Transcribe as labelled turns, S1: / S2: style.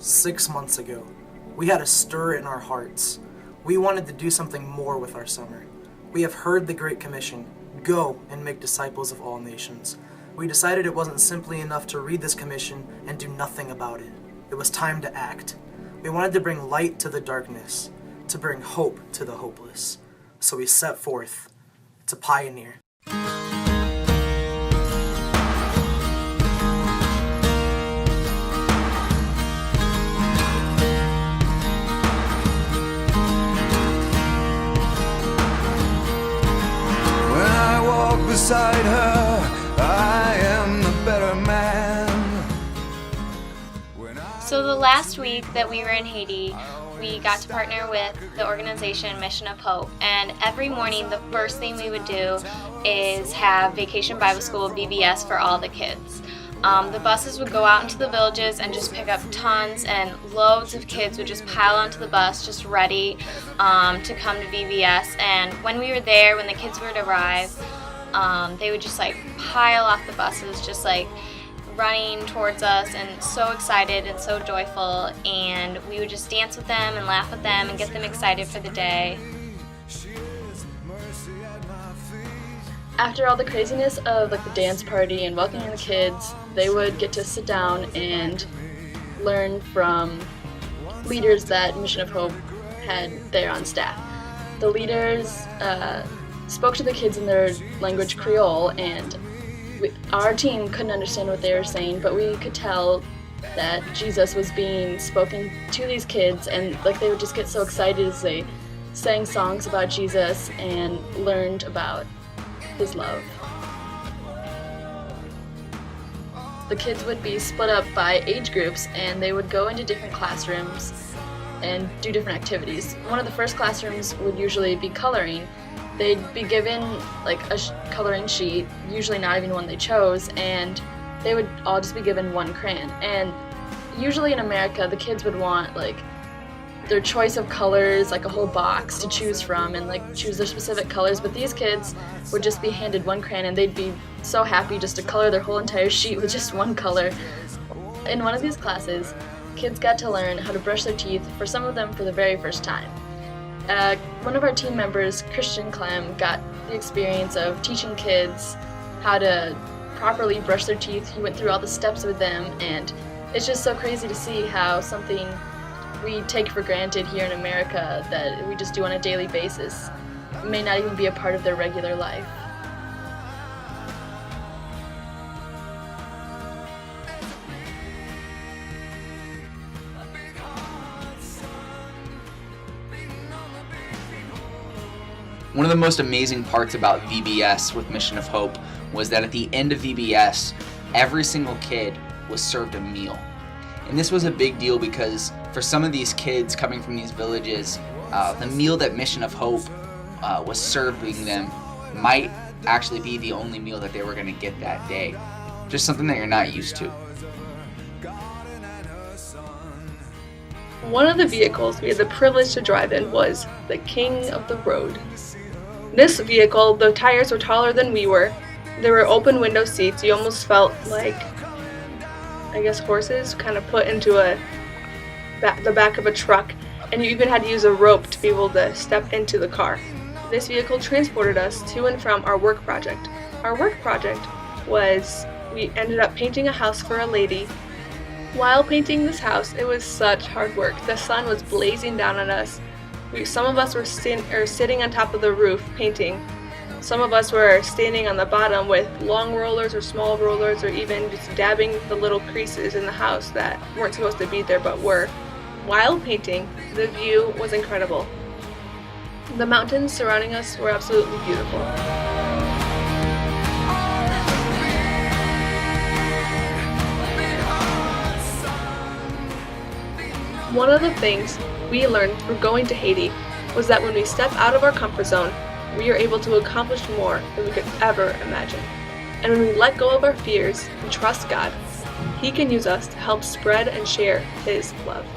S1: 6 months ago, we had a stir in our hearts. We wanted to do something more with our summer. We have heard the Great Commission, go and make disciples of all nations. We decided it wasn't simply enough to read this commission and do nothing about it. It was time to act. We wanted to bring light to the darkness, to bring hope to the hopeless. So we set forth to pioneer.
S2: Beside her, I am the better man.
S3: So the last week that we were in Haiti, we got to partner with the organization Mission of Hope, and every morning the first thing we would do is have Vacation Bible School VBS for all the kids. The buses would go out into the villages and just pick up tons, and loads of kids would just pile onto the bus just ready to come to VBS. And when we were there, when the kids would arrive, they would just pile off the buses, just running towards us, and so excited and so joyful, and we would just dance with them and laugh with them and get them excited for the day.
S4: After all the craziness of the dance party and welcoming the kids, they would get to sit down and learn from leaders that Mission of Hope had there on staff. The leaders spoke to the kids in their language Creole, and our team couldn't understand what they were saying, but we could tell that Jesus was being spoken to these kids, and they would just get so excited as they sang songs about Jesus and learned about his love. The kids would be split up by age groups, and they would go into different classrooms and do different activities. One of the first classrooms would usually be coloring. They'd be given a coloring sheet, usually not even one they chose, and they would all just be given one crayon. And usually in America, the kids would want their choice of colors, a whole box to choose from, and choose their specific colors. But these kids would just be handed one crayon, and they'd be so happy just to color their whole entire sheet with just one color. In one of these classes, kids got to learn how to brush their teeth, for some of them for the very first time. One of our team members, Christian Clem, got the experience of teaching kids how to properly brush their teeth. He went through all the steps with them, and it's just so crazy to see how something we take for granted here in America that we just do on a daily basis may not even be a part of their regular life.
S5: One of the most amazing parts about VBS with Mission of Hope was that at the end of VBS, every single kid was served a meal. And this was a big deal because for some of these kids coming from these villages, the meal that Mission of Hope was serving them might actually be the only meal that they were going to get that day. Just something that you're not used to.
S6: One of the vehicles we had the privilege to drive in was the King of the Road. This vehicle, the tires were taller than we were. There were open window seats. You almost felt like, horses kind of put into the back of a truck, and you even had to use a rope to be able to step into the car. This vehicle transported us to and from our work project. Our work project was, we ended up painting a house for a lady. While painting this house, it was such hard work. The sun was blazing down on us. Some of us were sitting on top of the roof painting. Some of us were standing on the bottom with long rollers or small rollers, or even just dabbing the little creases in the house that weren't supposed to be there but were. While painting, the view was incredible. The mountains surrounding us were absolutely beautiful. One of the things we learned through going to Haiti was that when we step out of our comfort zone, we are able to accomplish more than we could ever imagine. And when we let go of our fears and trust God, He can use us to help spread and share His love.